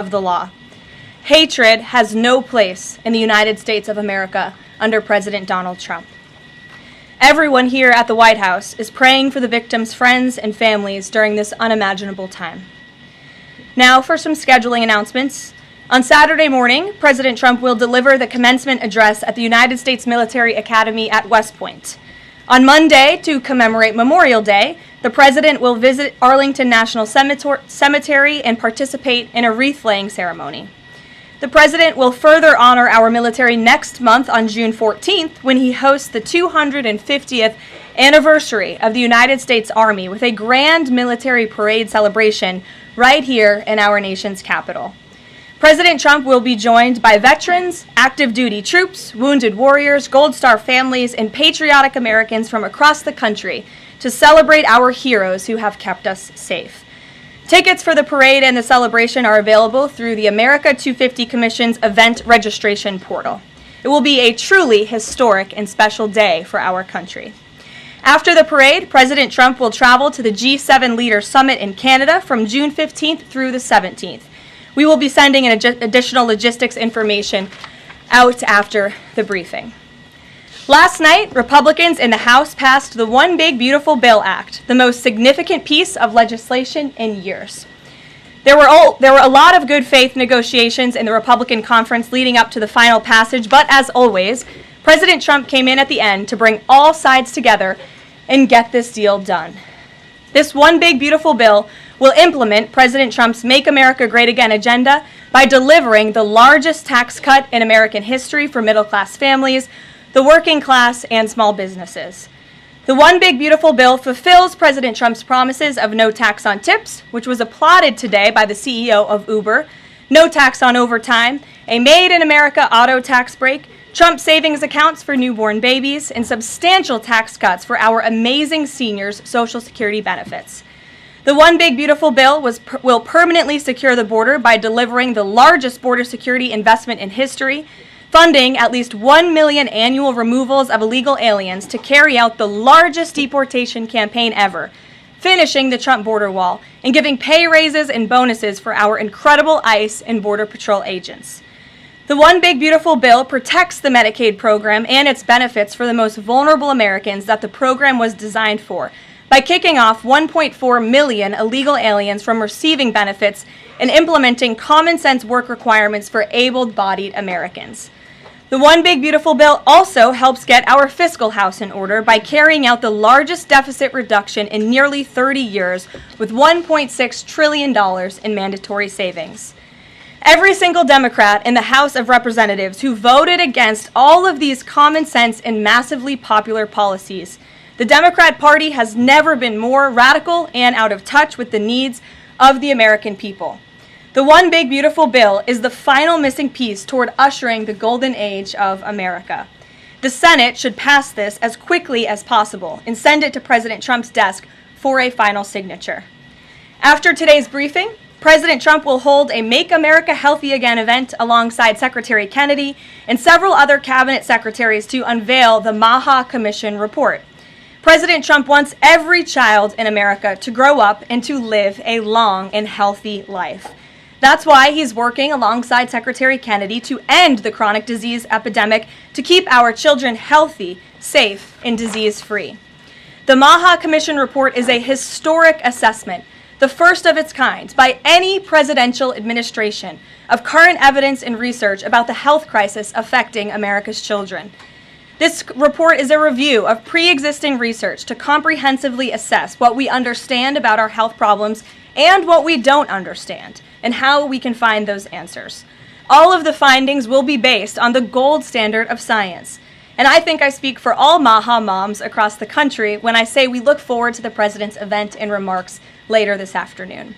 of the law. Hatred has no place in the United States of America under President Donald Trump. Everyone here at the White House is praying for the victims' friends and families during this unimaginable time. Now for some scheduling announcements. On Saturday morning, President Trump will deliver the commencement address at the United States Military Academy at West Point. On Monday, to commemorate Memorial Day, the President will visit Arlington National Cemetery and participate in a wreath-laying ceremony. The President will further honor our military next month on June 14th when he hosts the 250th anniversary of the United States Army with a grand military parade celebration right here in our nation's capital. President Trump will be joined by veterans, active duty troops, wounded warriors, Gold Star families, and patriotic Americans from across the country to celebrate our heroes who have kept us safe. Tickets for the parade and the celebration are available through the America 250 Commission's event registration portal. It will be a truly historic and special day for our country. After the parade, President Trump will travel to the G7 Leaders Summit in Canada from June 15th through the 17th. We will be sending additional logistics information out after the briefing. Last night, Republicans in the House passed the One Big Beautiful Bill Act, the most significant piece of legislation in years. There were a lot of good faith negotiations in the Republican conference leading up to the final passage, but as always, President Trump came in at the end to bring all sides together and get this deal done. This One Big Beautiful Bill will implement President Trump's Make America Great Again agenda by delivering the largest tax cut in American history for middle-class families, the working class, and small businesses. The One Big Beautiful Bill fulfills President Trump's promises of no tax on tips, which was applauded today by the CEO of Uber, no tax on overtime, a Made in America auto tax break, Trump savings accounts for newborn babies, and substantial tax cuts for our amazing seniors' Social Security benefits. The One Big Beautiful Bill will permanently secure the border by delivering the largest border security investment in history, funding at least 1 million annual removals of illegal aliens to carry out the largest deportation campaign ever, finishing the Trump border wall, and giving pay raises and bonuses for our incredible ICE and Border Patrol agents. The One Big Beautiful Bill protects the Medicaid program and its benefits for the most vulnerable Americans that the program was designed for, by kicking off 1.4 million illegal aliens from receiving benefits and implementing common sense work requirements for able-bodied Americans. The One Big Beautiful Bill also helps get our fiscal house in order by carrying out the largest deficit reduction in nearly 30 years with $1.6 trillion in mandatory savings. Every single Democrat in the House of Representatives who voted against all of these common sense and massively popular policies. The Democrat Party has never been more radical and out of touch with the needs of the American people. The One Big Beautiful Bill is the final missing piece toward ushering the golden age of America. The Senate should pass this as quickly as possible and send it to President Trump's desk for a final signature. After today's briefing, President Trump will hold a Make America Healthy Again event alongside Secretary Kennedy and several other cabinet secretaries to unveil the MAHA Commission report. President Trump wants every child in America to grow up and to live a long and healthy life. That's why he's working alongside Secretary Kennedy to end the chronic disease epidemic to keep our children healthy, safe, and disease-free. The MAHA Commission report is a historic assessment, the first of its kind by any presidential administration, of current evidence and research about the health crisis affecting America's children. This report is a review of pre-existing research to comprehensively assess what we understand about our health problems and what we don't understand, and how we can find those answers. All of the findings will be based on the gold standard of science. And I think I speak for all MAHA moms across the country when I say we look forward to the President's event and remarks later this afternoon.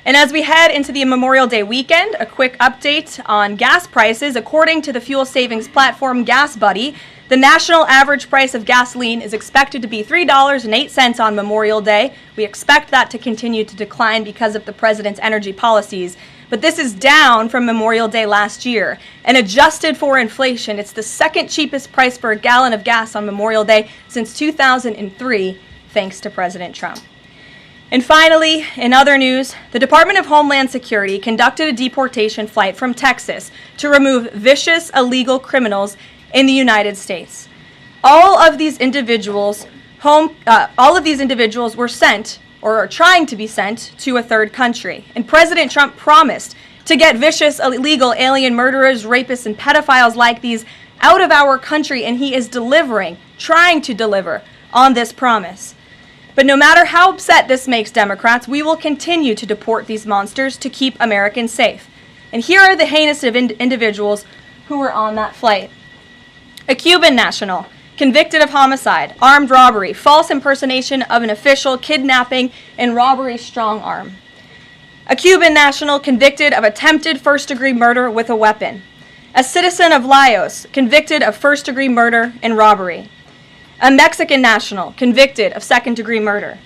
And as we head into the Memorial Day weekend, a quick update on gas prices. According to the fuel savings platform Gas Buddy, the national average price of gasoline is expected to be $3.08 on Memorial Day. We expect that to continue to decline because of the President's energy policies. But this is down from Memorial Day last year. And adjusted for inflation, it's the second cheapest price for a gallon of gas on Memorial Day since 2003, thanks to President Trump. And finally, in other news, the Department of Homeland Security conducted a deportation flight from Texas to remove vicious illegal criminals in the United States. All of these individuals were sent, or are trying to be sent, to a third country. And President Trump promised to get vicious illegal alien murderers, rapists, and pedophiles like these out of our country, and he is trying to deliver on this promise. But no matter how upset this makes Democrats, we will continue to deport these monsters to keep Americans safe. And here are the heinous individuals who were on that flight. A Cuban national, convicted of homicide, armed robbery, false impersonation of an official, kidnapping, and robbery strong-arm. A Cuban national convicted of attempted first-degree murder with a weapon. A citizen of Laos convicted of first-degree murder and robbery. A Mexican national convicted of second-degree murder.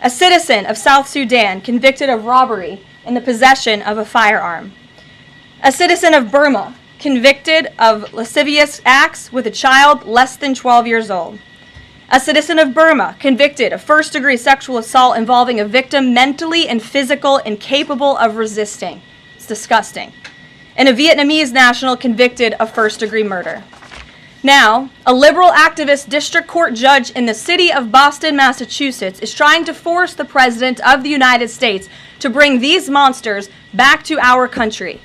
A citizen of South Sudan convicted of robbery and the possession of a firearm. A citizen of Burma convicted of lascivious acts with a child less than 12 years old. A citizen of Burma convicted of first-degree sexual assault involving a victim mentally and physically incapable of resisting. It's disgusting. And a Vietnamese national convicted of first-degree murder. Now, a liberal activist district court judge in the city of Boston, Massachusetts, is trying to force the President of the United States to bring these monsters back to our country.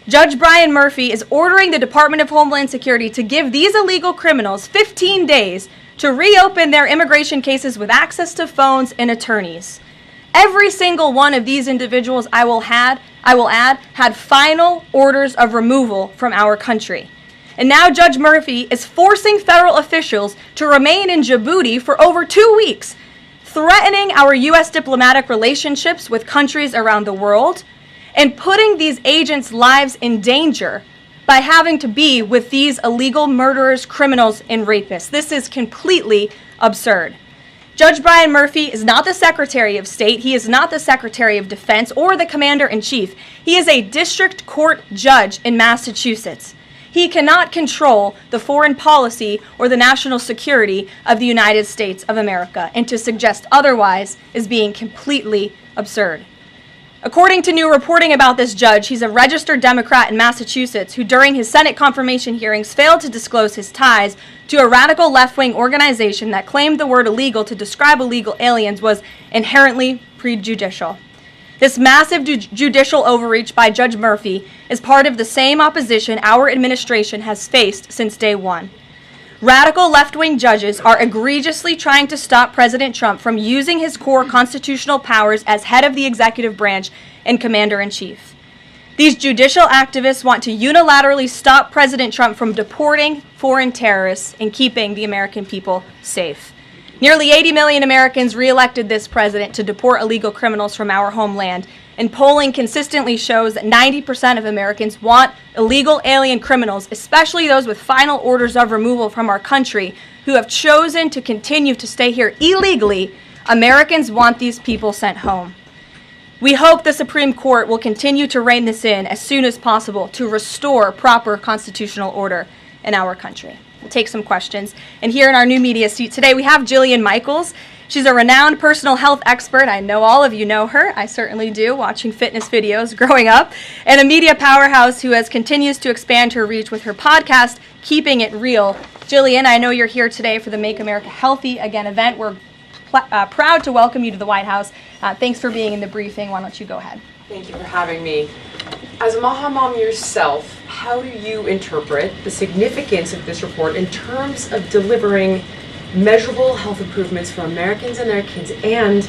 Judge Brian Murphy is ordering the Department of Homeland Security to give these illegal criminals 15 days to reopen their immigration cases with access to phones and attorneys. Every single one of these individuals, I will add, had final orders of removal from our country. And now Judge Murphy is forcing federal officials to remain in Djibouti for over 2 weeks, threatening our U.S. diplomatic relationships with countries around the world, and putting these agents' lives in danger by having to be with these illegal murderers, criminals, and rapists. This is completely absurd. Judge Brian Murphy is not the Secretary of State. He is not the Secretary of Defense or the Commander-in-Chief. He is a district court judge in Massachusetts. He cannot control the foreign policy or the national security of the United States of America, and to suggest otherwise is being completely absurd. According to new reporting about this judge, he's a registered Democrat in Massachusetts who during his Senate confirmation hearings failed to disclose his ties to a radical left-wing organization that claimed the word illegal to describe illegal aliens was inherently prejudicial. This massive judicial overreach by Judge Murphy is part of the same opposition our administration has faced since day one. Radical left-wing judges are egregiously trying to stop President Trump from using his core constitutional powers as head of the executive branch and commander-in-chief. These judicial activists want to unilaterally stop President Trump from deporting foreign terrorists and keeping the American people safe. Nearly 80 million Americans re-elected this president to deport illegal criminals from our homeland, and polling consistently shows that 90% of Americans want illegal alien criminals, especially those with final orders of removal from our country, who have chosen to continue to stay here illegally. Americans want these people sent home. We hope the Supreme Court will continue to rein this in as soon as possible to restore proper constitutional order in our country. We'll take some questions. And here in our new media seat today, we have Jillian Michaels. She's a renowned personal health expert. I know all of you know her. I certainly do, watching fitness videos growing up. And a media powerhouse who continues to expand her reach with her podcast, Keeping It Real. Jillian, I know you're here today for the Make America Healthy Again event. We're proud to welcome you to the White House. Thanks for being in the briefing. Why don't you go ahead? Thank you for having me. As a Maha mom yourself, how do you interpret the significance of this report in terms of delivering measurable health improvements for Americans and their kids, and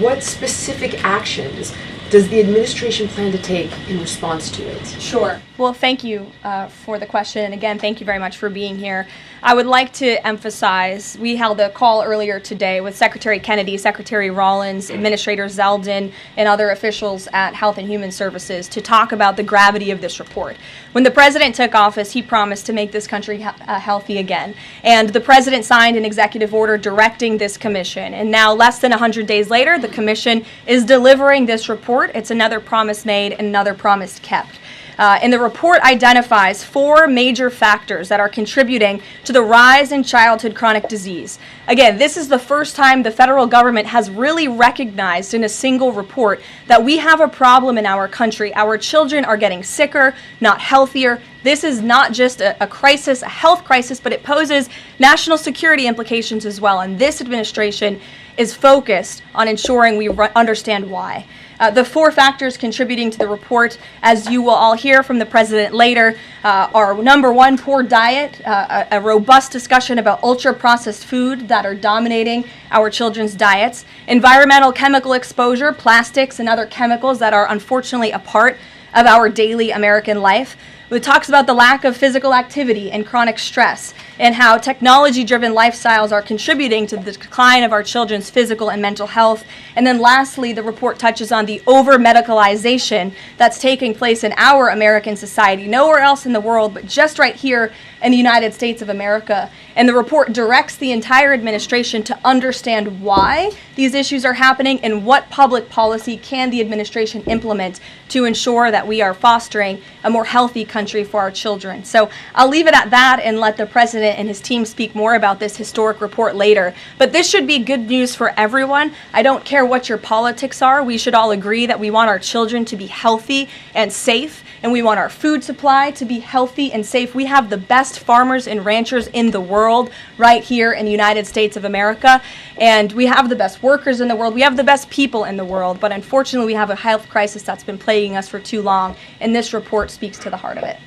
what specific actions does the administration plan to take in response to it? Sure. Well, thank you for the question. And again, thank you very much for being here. I would like to emphasize, we held a call earlier today with Secretary Kennedy, Secretary Rollins, Administrator Zeldin, and other officials at Health and Human Services to talk about the gravity of this report. When the president took office, he promised to make this country healthy again. And the president signed an executive order directing this commission. And now, less than 100 days later, the commission is delivering this report. It's another promise made and another promise kept. And the report identifies 4 major factors that are contributing to the rise in childhood chronic disease. Again, this is the first time the federal government has really recognized in a single report that we have a problem in our country. Our children are getting sicker, not healthier. This is not just a crisis, a health crisis, but it poses national security implications as well. And this administration is focused on ensuring we understand why. The 4 factors contributing to the report, as you will all hear from the president later, are number 1, poor diet, a robust discussion about ultra-processed food that are dominating our children's diets, environmental chemical exposure, plastics and other chemicals that are unfortunately a part of our daily American life. It talks about the lack of physical activity and chronic stress, and how technology-driven lifestyles are contributing to the decline of our children's physical and mental health. And then lastly, the report touches on the over-medicalization that's taking place in our American society, nowhere else in the world, but just right here in the United States of America. And the report directs the entire administration to understand why these issues are happening and what public policy can the administration implement to ensure that we are fostering a more healthy country for our children. So I'll leave it at that and let the president and his team speak more about this historic report later. But this should be good news for everyone. I don't care what your politics are. We should all agree that we want our children to be healthy and safe, and we want our food supply to be healthy and safe. We have the best farmers and ranchers in the world right here in the United States of America, and we have the best workers in the world. We have the best people in the world, but unfortunately we have a health crisis that's been plaguing us for too long, and this report speaks to the heart of it.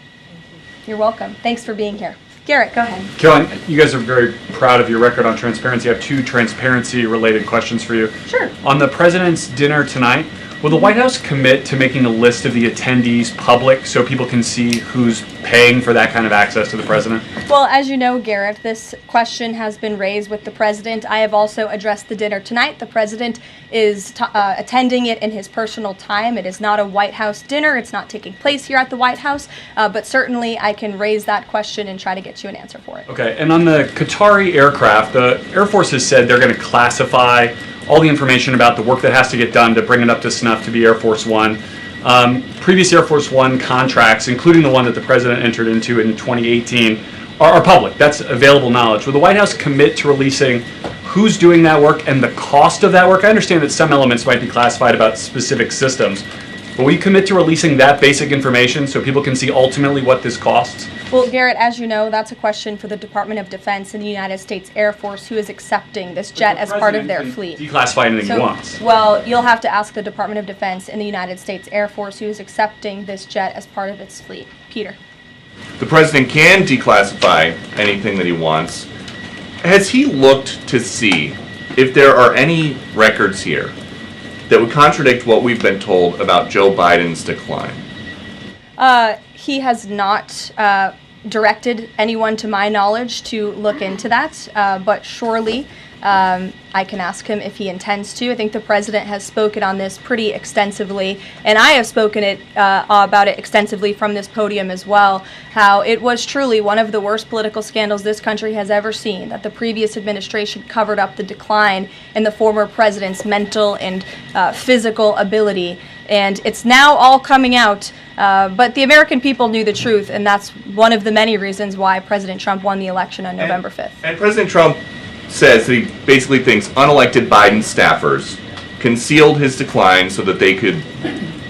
You're welcome. Thanks for being here. Garrett, go ahead. Karoline, you guys are very proud of your record on transparency. I have 2 transparency-related questions for you. Sure. On the president's dinner tonight, will the White House commit to making a list of the attendees public so people can see who's paying for that kind of access to the president? Well, as you know, Garrett, this question has been raised with the president. I have also addressed the dinner tonight. The president is attending it in his personal time. It is not a White House dinner. It's not taking place here at the White House, but certainly I can raise that question and try to get you an answer for it. Okay, and on the Qatari aircraft, the Air Force has said they're going to classify all the information about the work that has to get done to bring it up to snuff to be Air Force One. Previous Air Force One contracts, including the one that the president entered into in 2018, are public. That's available knowledge. Will the White House commit to releasing who's doing that work and the cost of that work? I understand that some elements might be classified about specific systems, but will you commit to releasing that basic information so people can see ultimately what this costs? Well, Garrett, as you know, that's a question for the Department of Defense and the United States Air Force, who is accepting this jet as part of their fleet. Declassify anything he wants. Well, you'll have to ask the Department of Defense and the United States Air Force, who is accepting this jet as part of its fleet. Peter. The president can declassify anything that he wants. Has he looked to see if there are any records here that would contradict what we've been told about Joe Biden's decline? He has not directed anyone, to my knowledge, to look into that, but surely I can ask him if he intends to. I think the president has spoken on this pretty extensively, and I have spoken about it extensively from this podium as well, how it was truly one of the worst political scandals this country has ever seen, that the previous administration covered up the decline in the former president's mental and physical ability. And it's now all coming out, but the American people knew the truth, and that's one of the many reasons why President Trump won the election on November 5th. And President Trump says that he basically thinks unelected Biden staffers concealed his decline so that they could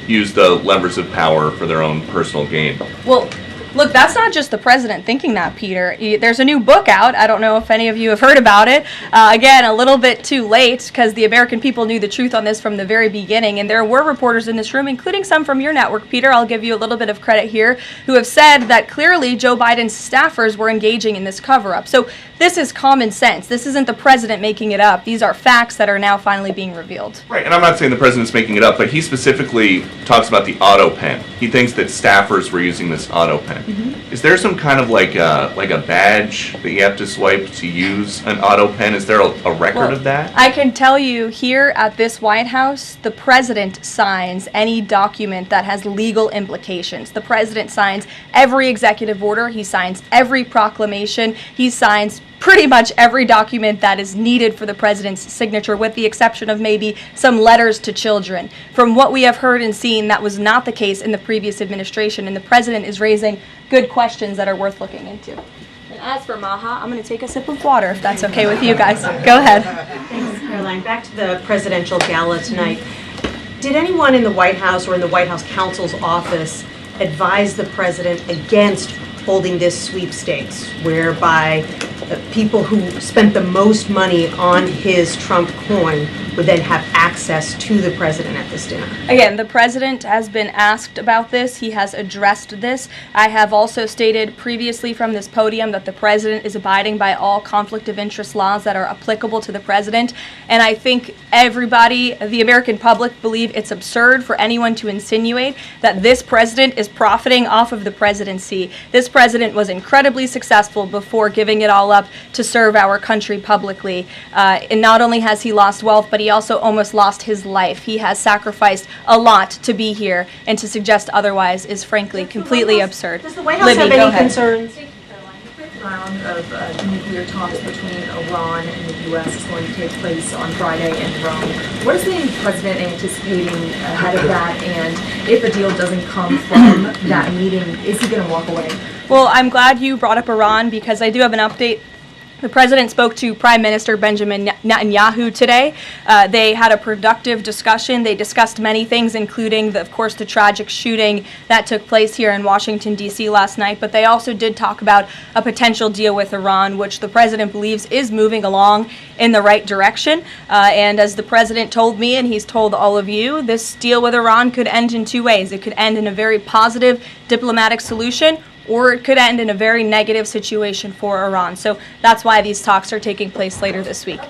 use the levers of power for their own personal gain. Well, look, that's not just the president thinking that, Peter. There's a new book out. I don't know if any of you have heard about it. Again, a little bit too late, because the American people knew the truth on this from the very beginning. And there were reporters in this room, including some from your network, Peter, I'll give you a little bit of credit here, who have said that clearly Joe Biden's staffers were engaging in this cover-up. So this is common sense. This isn't the president making it up. These are facts that are now finally being revealed. Right, and I'm not saying the president's making it up, but he specifically talks about the auto pen. He thinks that staffers were using this auto pen. Mm-hmm. Is there some kind of like a badge that you have to swipe to use an auto pen? Is there a record of that? I can tell you here at this White House, the president signs any document that has legal implications. The president signs every executive order. He signs every proclamation. He signs pretty much every document that is needed for the president's signature, with the exception of maybe some letters to children. From what we have heard and seen, that was not the case in the previous administration, and the president is raising good questions that are worth looking into. And as for Maha, I'm going to take a sip of water, if that's okay with you guys. Go ahead. Thanks, Caroline. Back to the presidential gala tonight. Did anyone in the White House or in the White House counsel's office advise the president against holding this sweepstakes, whereby people who spent the most money on his Trump coin would then have access to the president at this dinner? Again, the president has been asked about this. He has addressed this. I have also stated previously from this podium that the president is abiding by all conflict of interest laws that are applicable to the president. And I think everybody, the American public, believe it's absurd for anyone to insinuate that this president is profiting off of the presidency. This president was incredibly successful before giving it all up to serve our country publicly. And not only has he lost wealth, but he also almost lost his life. He has sacrificed a lot to be here, and to suggest otherwise is frankly completely absurd. Does the White House have any concerns? The fifth round of nuclear talks between Iran and the U.S. is going to take place on Friday in Rome. What is the president anticipating ahead of that? And if a deal doesn't come from that meeting, is he going to walk away? Well, I'm glad you brought up Iran, because I do have an update. The president spoke to Prime Minister Benjamin Netanyahu today. They had a productive discussion. They discussed many things, including, of course, the tragic shooting that took place here in Washington, D.C. last night. But they also did talk about a potential deal with Iran, which the president believes is moving along in the right direction. And as the president told me, and he's told all of you, this deal with Iran could end in two ways. It could end in a very positive diplomatic solution, or it could end in a very negative situation for Iran. So that's why these talks are taking place later this week.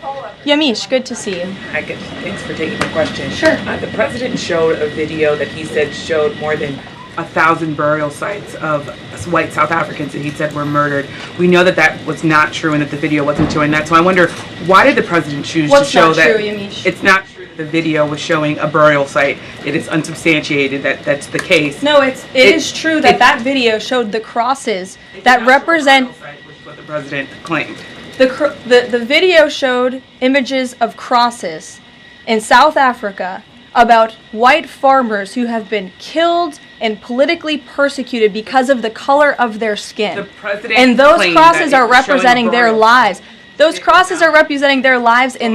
Yamish, good to see you. Hi, good. Thanks for taking my question. Sure. The president showed a video that he said showed more than 1,000 burial sites of white South Africans that he said were murdered. We know that that was not true and that the video wasn't showing that. So I wonder, why did the president choose to show that? What's not true, Yamish? It's not true. The video was showing a burial site. It is unsubstantiated that that's the case. No, it is true that video showed the crosses that represent. Which is what the president claimed. The video showed images of crosses in South Africa about white farmers who have been killed and politically persecuted because of the color of their skin. The president And those claimed crosses that it are was showing representing their burial lives. Those crosses are representing their lives in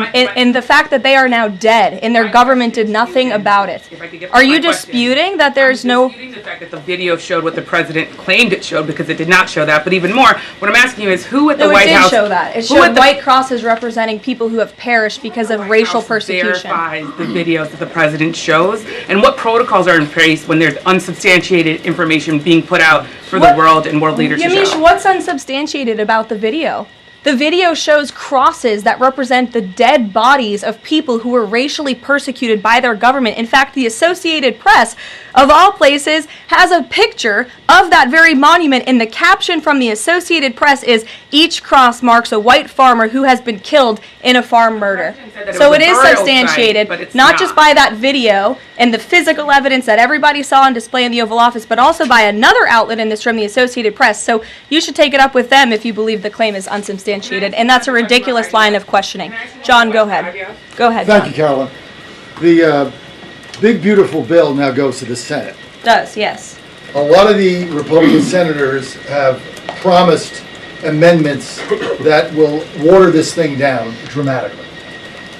the fact that they are now dead, and their government did nothing about it. Are you disputing that there's no... disputing the fact that the video showed what the president claimed it showed, because it did not show that. But even more, what I'm asking you is who at the No, White House... it did show that. It showed white crosses representing people who have perished because of racial persecution. verifies the videos that the president shows, and what protocols are in place when there's unsubstantiated information being put out for the world and world leaders to Yamish, show? what's unsubstantiated about the video? The video shows crosses that represent the dead bodies of people who were racially persecuted by their government. In fact, the Associated Press, of all places, has a picture of that very monument, and the caption from the Associated Press is, "Each cross marks a white farmer who has been killed in a farm murder." So it is substantiated, not just by that video and the physical evidence that everybody saw on display in the Oval Office, but also by another outlet in this room, the Associated Press. So you should take it up with them if you believe the claim is unsubstantiated, and that's a ridiculous line of questioning. John, go ahead. Go ahead, Thank John. you, Carolyn. The big, beautiful bill now goes to the Senate. Does, yes. A lot of the Republican senators have promised amendments that will water this thing down dramatically.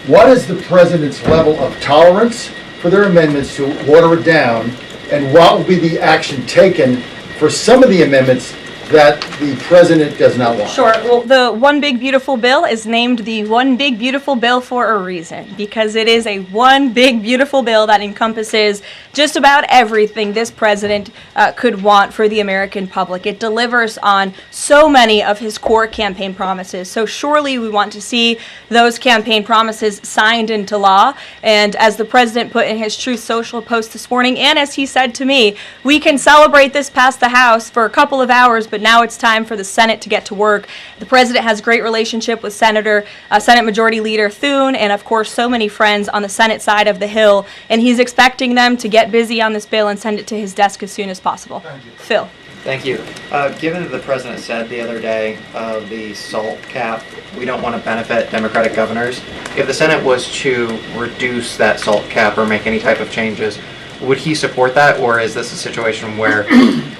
What is the president's level of tolerance for their amendments to water it down, and what will be the action taken for some of the amendments that the president does not want? Sure. Well, the One Big Beautiful Bill is named the One Big Beautiful Bill for a reason, because it is a one big beautiful bill that encompasses just about everything this president could want for the American public. It delivers on so many of his core campaign promises. So surely we want to see those campaign promises signed into law. And as the president put in his Truth Social post this morning, and as he said to me, we can celebrate this past the House for a couple of hours, but now it's time for the Senate to get to work. The president has a great relationship with Senate Majority Leader Thune, and of course so many friends on the Senate side of the Hill, and he's expecting them to get busy on this bill and send it to his desk as soon as possible. Phil. Thank you. Given that the president said the other day of the SALT cap, we don't want to benefit Democratic governors. If the Senate was to reduce that SALT cap or make any type of changes, would he support that, or is this a situation where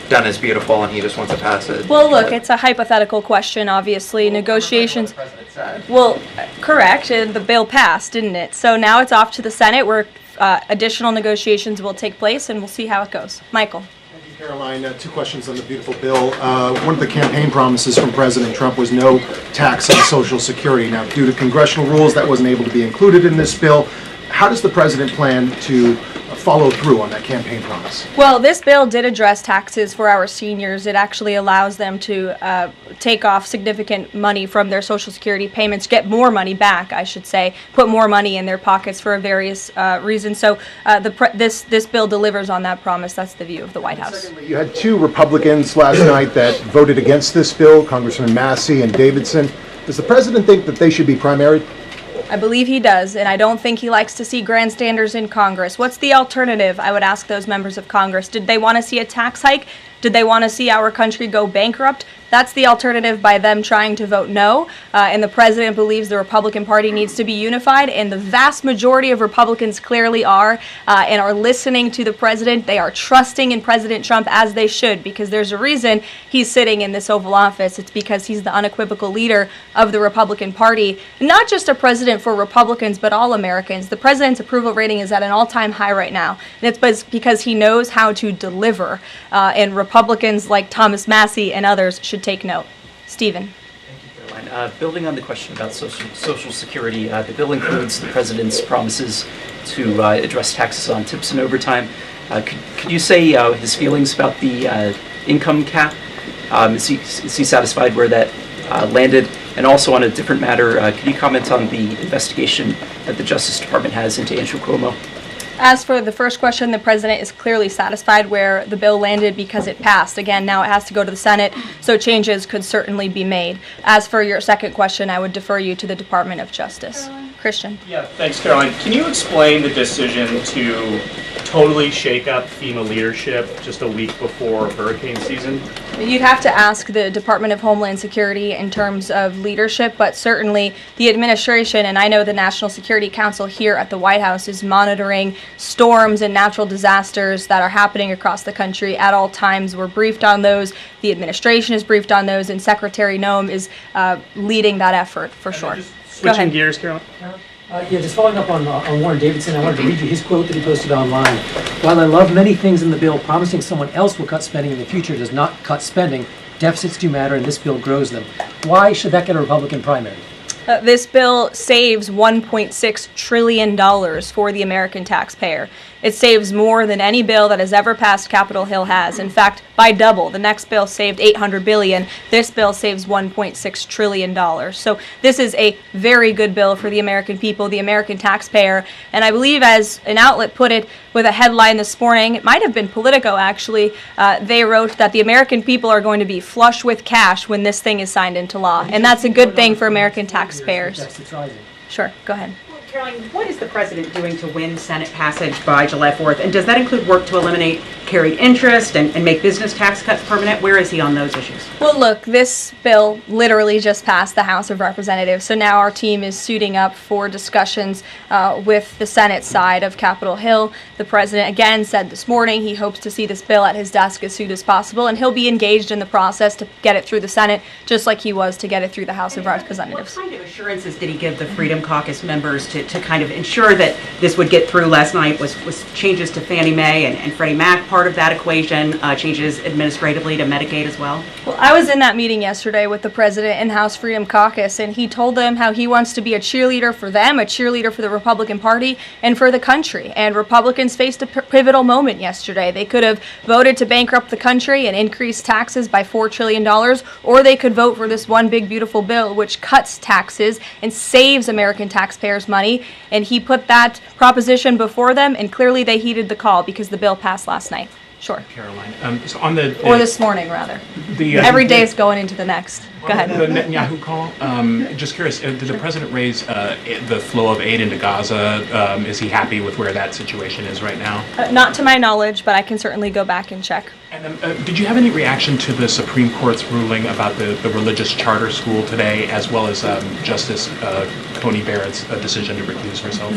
done is beautiful and he just wants to pass it? Well, look, it's a hypothetical question, obviously. Negotiations. What the president said. Well, correct, and the bill passed, didn't it? So now it's off to the Senate where additional negotiations will take place, and we'll see how it goes. Michael. Thank you, Caroline. Two questions on the beautiful bill. One of the campaign promises from President Trump was no tax on Social Security. Now, due to congressional rules, that wasn't able to be included in this bill. How does the president plan to follow through on that campaign promise? Well, this bill did address taxes for our seniors. It actually allows them to take off significant money from their Social Security payments, get more money back, I should say, put more money in their pockets for various reasons. So this bill delivers on that promise. That's the view of the White House. Secondly, you had two Republicans last night that voted against this bill, Congressman Massey and Davidson. Does the president think that they should be primaried? I believe he does, and I don't think he likes to see grandstanders in Congress. What's the alternative? I would ask those members of Congress. Did they want to see a tax hike? Did they want to see our country go bankrupt? That's the alternative by them trying to vote no. And the president believes the Republican Party needs to be unified, and the vast majority of Republicans clearly are and are listening to the president. They are trusting in President Trump as they should, because there's a reason he's sitting in this Oval Office. It's because he's the unequivocal leader of the Republican Party. Not just a president for Republicans, but all Americans. The president's approval rating is at an all-time high right now, and it's because he knows how to deliver. And Republicans like Thomas Massey and others should take note. Stephen. Thank you, Caroline. Building on the question about Social Security, the bill includes the president's promises to address taxes on tips and overtime. Could you say his feelings about the income cap? Is he satisfied where that landed? And also on a different matter, could you comment on the investigation that the Justice Department has into Andrew Cuomo? As for the first question, the president is clearly satisfied where the bill landed because it passed. Again, now it has to go to the Senate, so changes could certainly be made. As for your second question, I would defer you to the Department of Justice. Christian. Yeah, thanks, Caroline. Can you explain the decision to totally shake up FEMA leadership just a week before hurricane season? You'd have to ask the Department of Homeland Security in terms of leadership, but certainly the administration, and I know the National Security Council here at the White House is monitoring storms and natural disasters that are happening across the country at all times. We're briefed on those, the administration is briefed on those, and Secretary Noem is leading that effort for sure. Switching gears, Caroline. Yeah, just following up on Warren Davidson, I wanted to read you his quote that he posted online. While I love many things in the bill, promising someone else will cut spending in the future does not cut spending. Deficits do matter, and this bill grows them. Why should that get a Republican primary? This bill saves $1.6 trillion for the American taxpayer. It saves more than any bill that has ever passed Capitol Hill has. In fact, by double. The next bill saved $800 billion. This bill saves $1.6 trillion. So this is a very good bill for the American people, the American taxpayer. And I believe, as an outlet put it with a headline this morning, it might have been Politico actually, they wrote that the American people are going to be flush with cash when this thing is signed into law. And that's a good thing for American taxpayers. Sure, go ahead. Caroline, what is the president doing to win Senate passage by July 4th? And does that include work to eliminate carried interest and make business tax cuts permanent? Where is he on those issues? Well, look, this bill literally just passed the House of Representatives, so now our team is suiting up for discussions with the Senate side of Capitol Hill. The president, again, said this morning he hopes to see this bill at his desk as soon as possible, and he'll be engaged in the process to get it through the Senate, just like he was to get it through the House of Representatives. What kind of assurances did he give the Freedom Caucus members to kind of ensure that this would get through last night? Was changes to Fannie Mae and Freddie Mac part of that equation, changes administratively to Medicaid as well? Well, I was in that meeting yesterday with the president and House Freedom Caucus, and he told them how he wants to be a cheerleader for them, a cheerleader for the Republican Party, and for the country. And Republicans faced a pivotal moment yesterday. They could have voted to bankrupt the country and increase taxes by $4 trillion, or they could vote for this one big, beautiful bill which cuts taxes and saves American taxpayers money. And he put that proposition before them, and clearly they heeded the call because the bill passed last night. Sure. Caroline. So on the Or this morning, rather. Every day is going into the next. Go ahead. The Netanyahu call. Just curious, did the president raise the flow of aid into Gaza? Is he happy with where that situation is right now? Not to my knowledge, but I can certainly go back and check. And then, did you have any reaction to the Supreme Court's ruling about the religious charter school today, as well as Justice Coney Barrett's decision to recuse herself?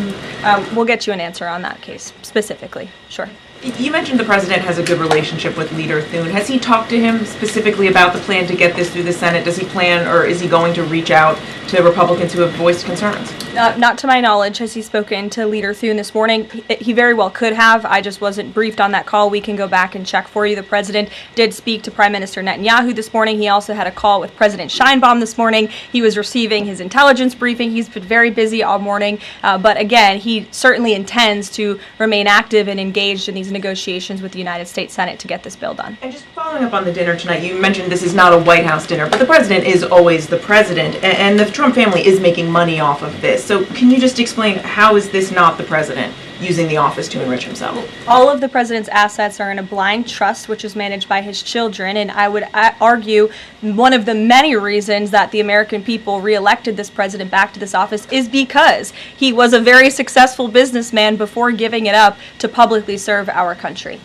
We'll get you an answer on that case specifically. Sure. You mentioned the president has a good relationship with Leader Thune. Has he talked to him specifically about the plan to get this through the Senate? Does he plan, or is he going to reach out to Republicans who have voiced concerns? Not to my knowledge. Has he spoken to Leader Thune this morning? He very well could have. I just wasn't briefed on that call. We can go back and check for you. The president did speak to Prime Minister Netanyahu this morning. He also had a call with President Sheinbaum this morning. He was receiving his intelligence briefing. He's been very busy all morning. But again, he certainly intends to remain active and engaged in these negotiations with the United States Senate to get this bill done. And just following up on the dinner tonight, you mentioned this is not a White House dinner, but the president is always the president, and the Trump family is making money off of this. So can you just explain, how is this not the president using the office to enrich himself? All of the president's assets are in a blind trust, which is managed by his children, and I would argue one of the many reasons that the American people reelected this president back to this office is because he was a very successful businessman before giving it up to publicly serve our country.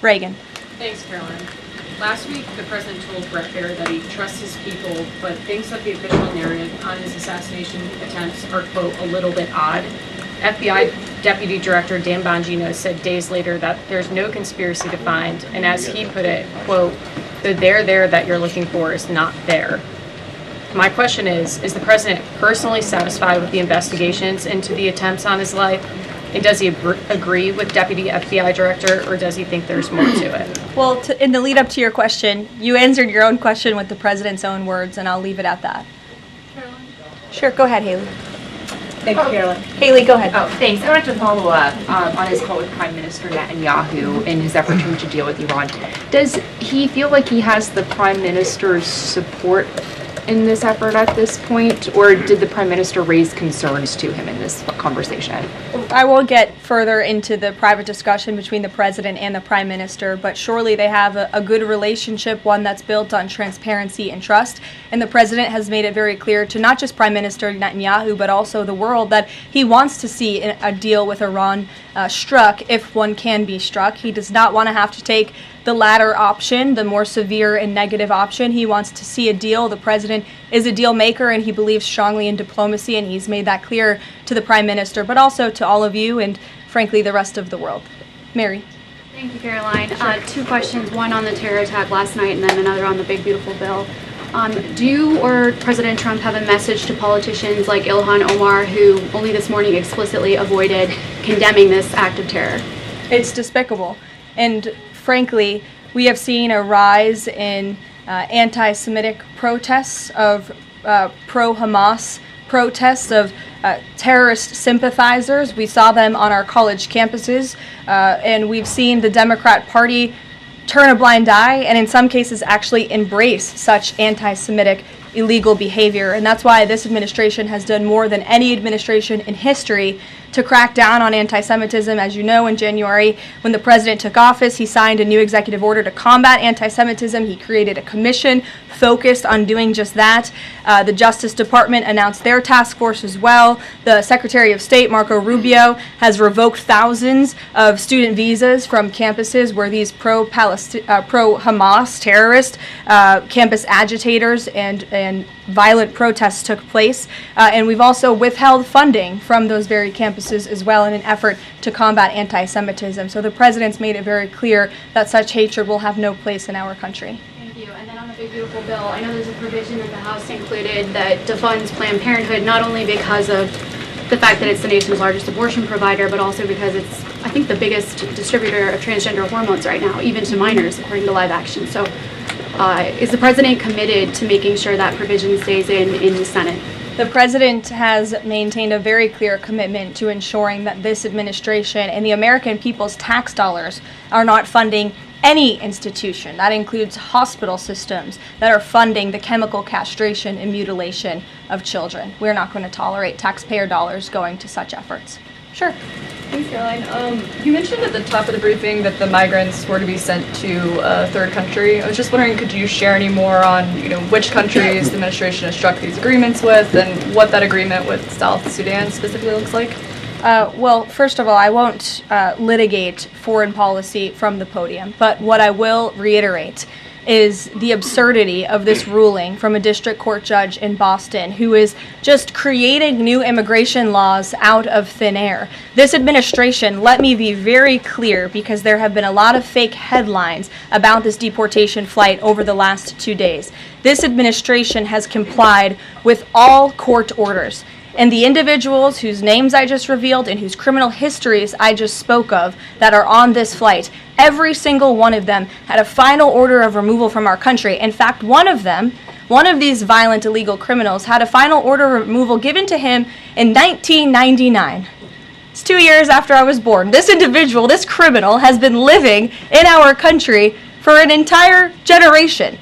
Reagan. Thanks, Caroline. Last week, the president told Brett Baier that he trusts his people, but thinks that the official narrative on his assassination attempts are, quote, a little bit odd. FBI Deputy Director Dan Bongino said days later that there's no conspiracy to find, and as he put it, quote, the there that you're looking for is not there. My question is the president personally satisfied with the investigations into the attempts on his life? And does he agree with Deputy FBI Director, or does he think there's more to it? Well, in the lead up to your question, you answered your own question with the president's own words, and I'll leave it at that. Caroline? Sure, go ahead, Haley. Thank you, Caroline. Haley, go ahead. Oh, thanks. I wanted to follow up on his call with Prime Minister Netanyahu in his effort to reach a deal with Iran. Does he feel like he has the Prime Minister's support in this effort at this point, or did the Prime Minister raise concerns to him in this conversation? I won't get further into the private discussion between the president and the prime minister, but surely they have a good relationship, one that's built on transparency and trust. And the president has made it very clear to not just Prime Minister Netanyahu, but also the world, that he wants to see a deal with Iran struck if one can be struck. He does not want to have to take the latter option, the more severe and negative option. He wants to see a deal. The president is a deal maker, and he believes strongly in diplomacy, and he's made that clear to the prime minister, but also to all of you and, frankly, the rest of the world. Mary. Thank you, Caroline. Two questions, one on the terror attack last night and then another on the big, beautiful bill. Do you or President Trump have a message to politicians like Ilhan Omar, who only this morning explicitly avoided condemning this act of terror? It's despicable. And frankly, we have seen a rise in anti-Semitic protests, of pro-Hamas protests, of terrorist sympathizers. We saw them on our college campuses, and we've seen the Democrat Party turn a blind eye and in some cases actually embrace such anti-Semitic illegal behavior. And that's why this administration has done more than any administration in history to crack down on anti-Semitism. As you know, in January, when the president took office, he signed a new executive order to combat anti-Semitism. He created a commission focused on doing just that. The Justice Department announced their task force as well. The Secretary of State, Marco Rubio, has revoked thousands of student visas from campuses where these pro-Hamas terrorist campus agitators and violent protests took place. And we've also withheld funding from those very campuses as well in an effort to combat anti-Semitism. So the president's made it very clear that such hatred will have no place in our country. Thank you. And then on the big, beautiful bill, I know there's a provision that the House included that defunds Planned Parenthood, not only because of the fact that it's the nation's largest abortion provider, but also because it's, I think, the biggest distributor of transgender hormones right now, even to minors, according to Live Action. So is the president committed to making sure that provision stays in the Senate? The president has maintained a very clear commitment to ensuring that this administration and the American people's tax dollars are not funding any institution. That includes hospital systems that are funding the chemical castration and mutilation of children. We're not going to tolerate taxpayer dollars going to such efforts. Sure. Thanks, Caroline. You mentioned at the top of the briefing that the migrants were to be sent to a third country. I was just wondering, could you share any more on, which countries the administration has struck these agreements with, and what that agreement with South Sudan specifically looks like? Well, first of all, I won't litigate foreign policy from the podium, but what I will reiterate is the absurdity of this ruling from a district court judge in Boston who is just creating new immigration laws out of thin air. This administration, let me be very clear, because there have been a lot of fake headlines about this deportation flight over the last 2 days. This administration has complied with all court orders. And the individuals whose names I just revealed and whose criminal histories I just spoke of that are on this flight, every single one of them had a final order of removal from our country. In fact, one of these violent illegal criminals had a final order of removal given to him in 1999. It's 2 years after I was born. This individual, this criminal, has been living in our country for an entire generation.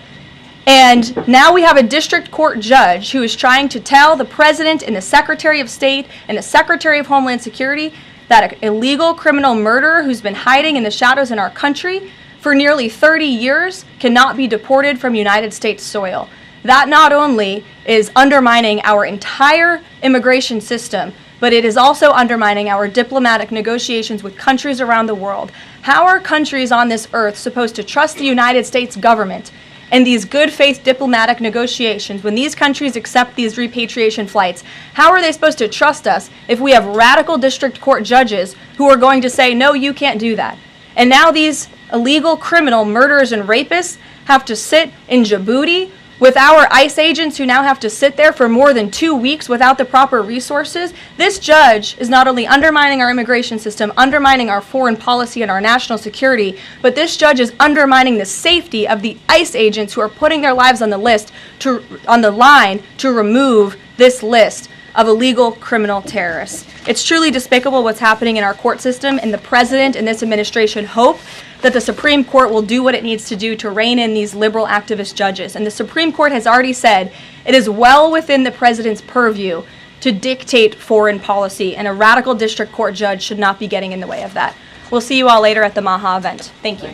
And now we have a district court judge who is trying to tell the president and the Secretary of State and the Secretary of Homeland Security that an illegal criminal murderer who's been hiding in the shadows in our country for nearly 30 years cannot be deported from United States soil. That not only is undermining our entire immigration system, but it is also undermining our diplomatic negotiations with countries around the world. How are countries on this earth supposed to trust the United States government and these good faith diplomatic negotiations when these countries accept these repatriation flights? How are they supposed to trust us if we have radical district court judges who are going to say, no, you can't do that? And now these illegal criminal murderers and rapists have to sit in Djibouti with our ICE agents who now have to sit there for more than 2 weeks without the proper resources. This judge is not only undermining our immigration system, undermining our foreign policy and our national security, but this judge is undermining the safety of the ICE agents who are putting their lives on the line to remove this list of illegal criminal terrorists. It's truly despicable what's happening in our court system, and the president and this administration hope that the Supreme Court will do what it needs to do to rein in these liberal activist judges. And the Supreme Court has already said it is well within the president's purview to dictate foreign policy, and a radical district court judge should not be getting in the way of that. We'll see you all later at the Maha event. Thank you.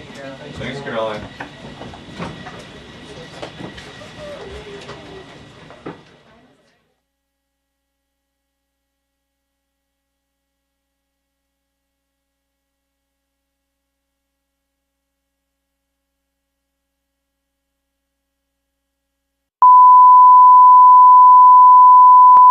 Thanks, Caroline.